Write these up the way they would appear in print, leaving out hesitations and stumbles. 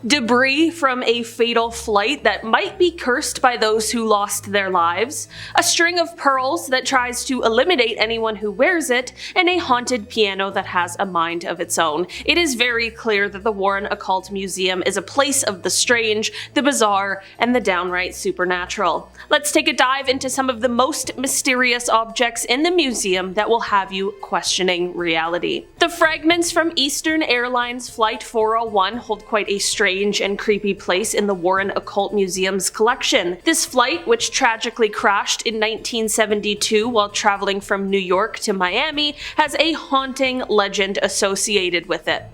debris from a fatal flight that might be cursed by those who lost their lives, a string of pearls that tries to eliminate anyone who wears it, and a haunted piano that has a mind of its own. It is very clear that the Warren Occult Museum is a place of the strange, the bizarre, and the downright supernatural. Let's take a dive into some of the most mysterious objects in the museum that will have you questioning reality. The fragments from Eastern Airlines Flight 401 hold quite a strange and creepy place in the Warren Occult Museum's collection. This flight, which tragically crashed in 1972 while traveling from New York to Miami, has a haunting legend associated with it.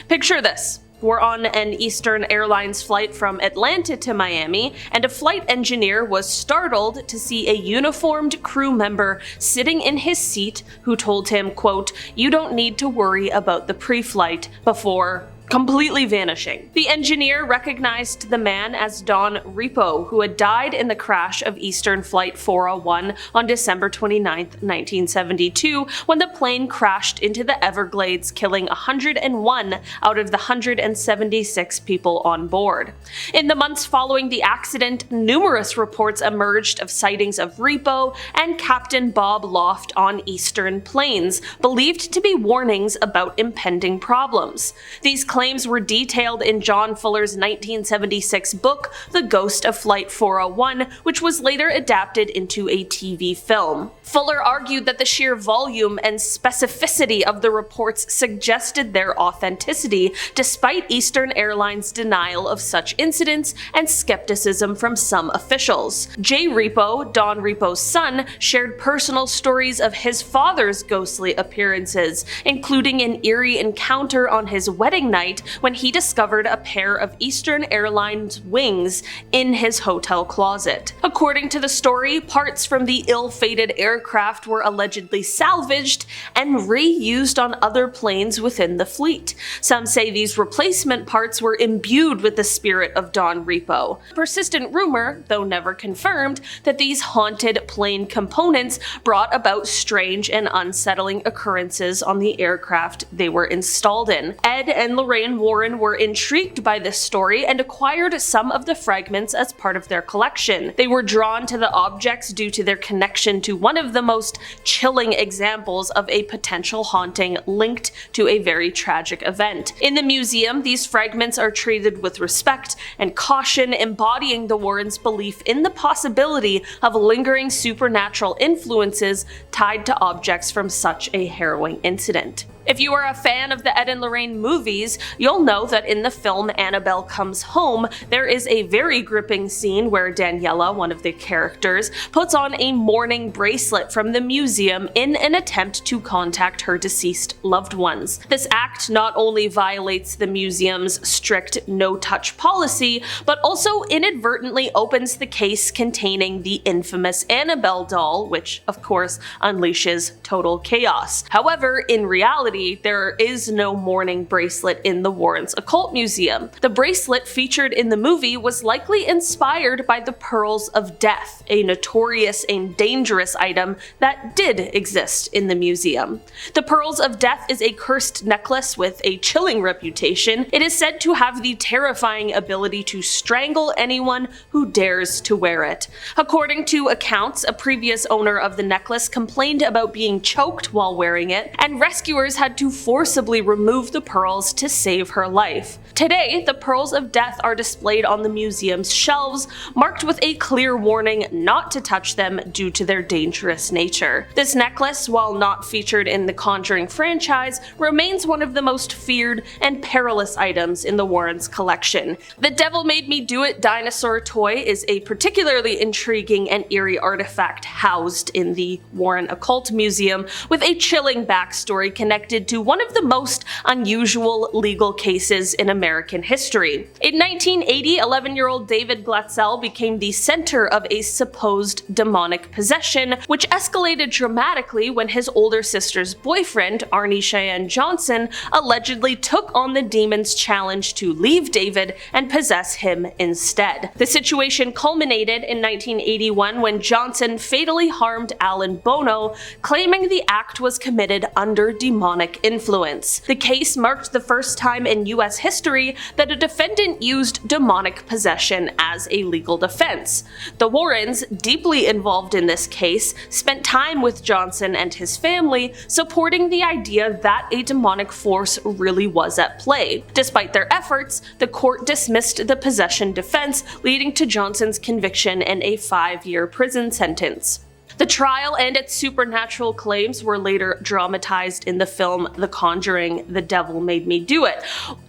Picture this. We're on an Eastern Airlines flight from Atlanta to Miami, and a flight engineer was startled to see a uniformed crew member sitting in his seat who told him, quote, "You don't need to worry about the pre-flight," before completely vanishing. The engineer recognized the man as Don Repo, who had died in the crash of Eastern Flight 401 on December 29, 1972, when the plane crashed into the Everglades, killing 101 out of the 176 people on board. In the months following the accident, numerous reports emerged of sightings of Repo and Captain Bob Loft on Eastern planes, believed to be warnings about impending problems. These claims were detailed in John Fuller's 1976 book, The Ghost of Flight 401, which was later adapted into a TV film. Fuller argued that the sheer volume and specificity of the reports suggested their authenticity, despite Eastern Airlines' denial of such incidents and skepticism from some officials. Jay Repo, Don Repo's son, shared personal stories of his father's ghostly appearances, including an eerie encounter on his wedding night when he discovered a pair of Eastern Airlines wings in his hotel closet. According to the story, parts from the ill-fated aircraft were allegedly salvaged and reused on other planes within the fleet. Some say these replacement parts were imbued with the spirit of Don Repo. Persistent rumor, though never confirmed, that these haunted plane components brought about strange and unsettling occurrences on the aircraft they were installed in. Ed and Lorraine Warren were intrigued by this story and acquired some of the fragments as part of their collection. They were drawn to the objects due to their connection to one of the most chilling examples of a potential haunting linked to a very tragic event. In the museum, these fragments are treated with respect and caution, embodying the Warrens' belief in the possibility of lingering supernatural influences tied to objects from such a harrowing incident. If you are a fan of the Ed and Lorraine movies, you'll know that in the film Annabelle Comes Home, there is a very gripping scene where Daniela, one of the characters, puts on a mourning bracelet from the museum in an attempt to contact her deceased loved ones. This act not only violates the museum's strict no-touch policy, but also inadvertently opens the case containing the infamous Annabelle doll, which, of course, unleashes total chaos. However, in reality, there is no mourning bracelet in the Warrens Occult Museum. The bracelet featured in the movie was likely inspired by the Pearls of Death, a notorious and dangerous item that did exist in the museum. The Pearls of Death is a cursed necklace with a chilling reputation. It is said to have the terrifying ability to strangle anyone who dares to wear it. According to accounts, a previous owner of the necklace complained about being choked while wearing it, and rescuers had to forcibly remove the pearls to save her life. Today, the Pearls of Death are displayed on the museum's shelves, marked with a clear warning not to touch them due to their dangerous nature. This necklace, while not featured in the Conjuring franchise, remains one of the most feared and perilous items in the Warrens' collection. The Devil Made Me Do It dinosaur toy is a particularly intriguing and eerie artifact housed in the Warren Occult Museum, with a chilling backstory connected to one of the most unusual legal cases in American history. In 1980, 11-year-old David Glatzel became the center of a supposed demonic possession, which escalated dramatically when his older sister's boyfriend, Arnie Cheyenne Johnson, allegedly took on the demon's challenge to leave David and possess him instead. The situation culminated in 1981 when Johnson fatally harmed Alan Bono, claiming the act was committed under demonic demonic influence. The case marked the first time in US history that a defendant used demonic possession as a legal defense. The Warrens, deeply involved in this case, spent time with Johnson and his family, supporting the idea that a demonic force really was at play. Despite their efforts, the court dismissed the possession defense, leading to Johnson's conviction and a 5-year prison sentence. The trial and its supernatural claims were later dramatized in the film The Conjuring: The Devil Made Me Do It.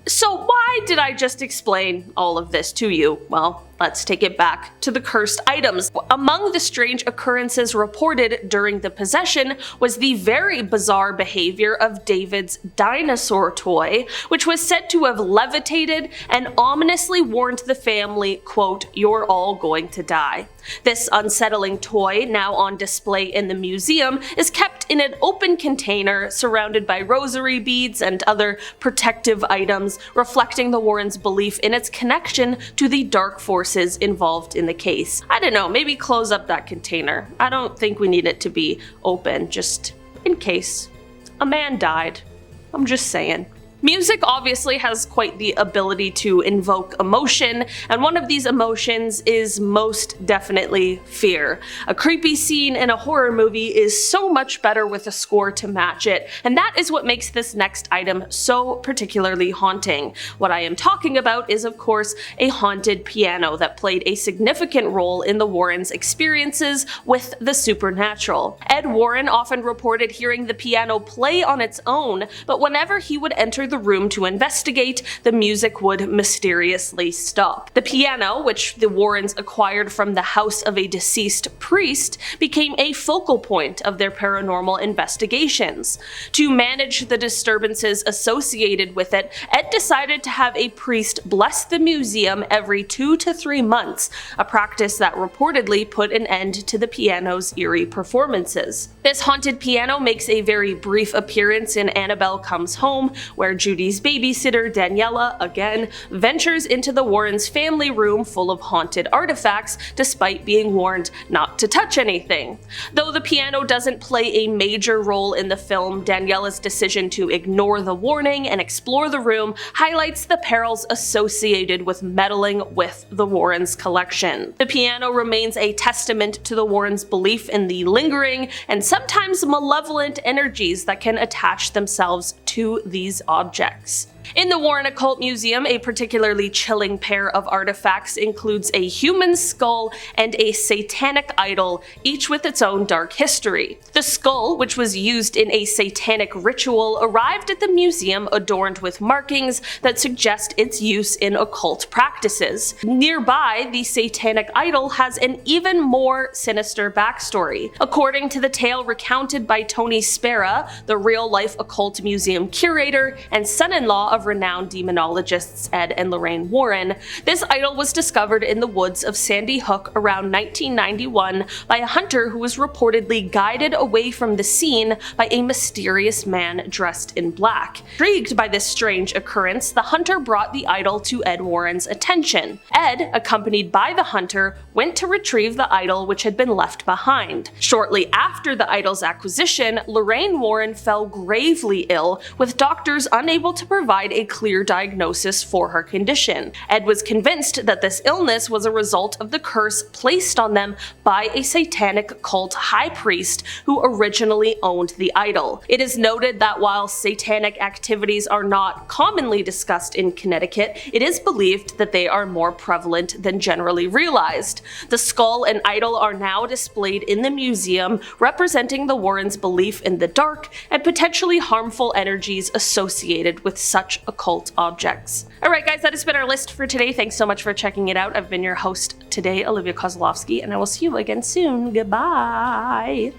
So why did I just explain all of this to you? Well, let's take it back to the cursed items. Among the strange occurrences reported during the possession was the very bizarre behavior of David's Dinosaur toy, which was said to have levitated and ominously warned the family, quote, "You're all going to die." This unsettling toy, now on display in the museum, is kept in an open container surrounded by rosary beads and other protective items, reflecting the Warrens' belief in its connection to the dark forces involved in the case. I don't know, maybe close up that container. I don't think we need it to be open, just in case. A man died. I'm just saying. Music obviously has quite the ability to invoke emotion, and one of these emotions is most definitely fear. A creepy scene in a horror movie is so much better with a score to match it, and that is what makes this next item so particularly haunting. What I am talking about is, of course, a haunted piano that played a significant role in the Warrens' experiences with the supernatural. Ed Warren often reported hearing the piano play on its own, but whenever he would enter the room to investigate, the music would mysteriously stop. The piano, which the Warrens acquired from the house of a deceased priest, became a focal point of their paranormal investigations. To manage the disturbances associated with it, Ed decided to have a priest bless the museum every 2 to 3 months, a practice that reportedly put an end to the piano's eerie performances. This haunted piano makes a very brief appearance in Annabelle Comes Home, where Judy's babysitter, Daniela, again, ventures into the Warrens' family room full of haunted artifacts, despite being warned not to touch anything. Though the piano doesn't play a major role in the film, Daniela's decision to ignore the warning and explore the room highlights the perils associated with meddling with the Warrens' collection. The piano remains a testament to the Warrens' belief in the lingering and sometimes malevolent energies that can attach themselves to these objects. In the Warren Occult Museum, a particularly chilling pair of artifacts includes a human skull and a satanic idol, each with its own dark history. The skull, which was used in a satanic ritual, arrived at the museum adorned with markings that suggest its use in occult practices. Nearby, the satanic idol has an even more sinister backstory. According to the tale recounted by Tony Spera, the real-life occult museum curator and son-in-law of renowned demonologists Ed and Lorraine Warren, this idol was discovered in the woods of Sandy Hook around 1991 by a hunter who was reportedly guided away from the scene by a mysterious man dressed in black. Intrigued by this strange occurrence, the hunter brought the idol to Ed Warren's attention. Ed, accompanied by the hunter, went to retrieve the idol which had been left behind. Shortly after the idol's acquisition, Lorraine Warren fell gravely ill, with doctors unable to provide a clear diagnosis for her condition. Ed was convinced that this illness was a result of the curse placed on them by a satanic cult high priest who originally owned the idol. It is noted that while satanic activities are not commonly discussed in Connecticut, it is believed that they are more prevalent than generally realized. The skull and idol are now displayed in the museum, representing the Warrens' belief in the dark and potentially harmful energies associated with such occult objects. Alright guys, that has been our list for today. Thanks so much for checking it out. I've been your host today, Olivia Kozlowski, and I will see you again soon. Goodbye!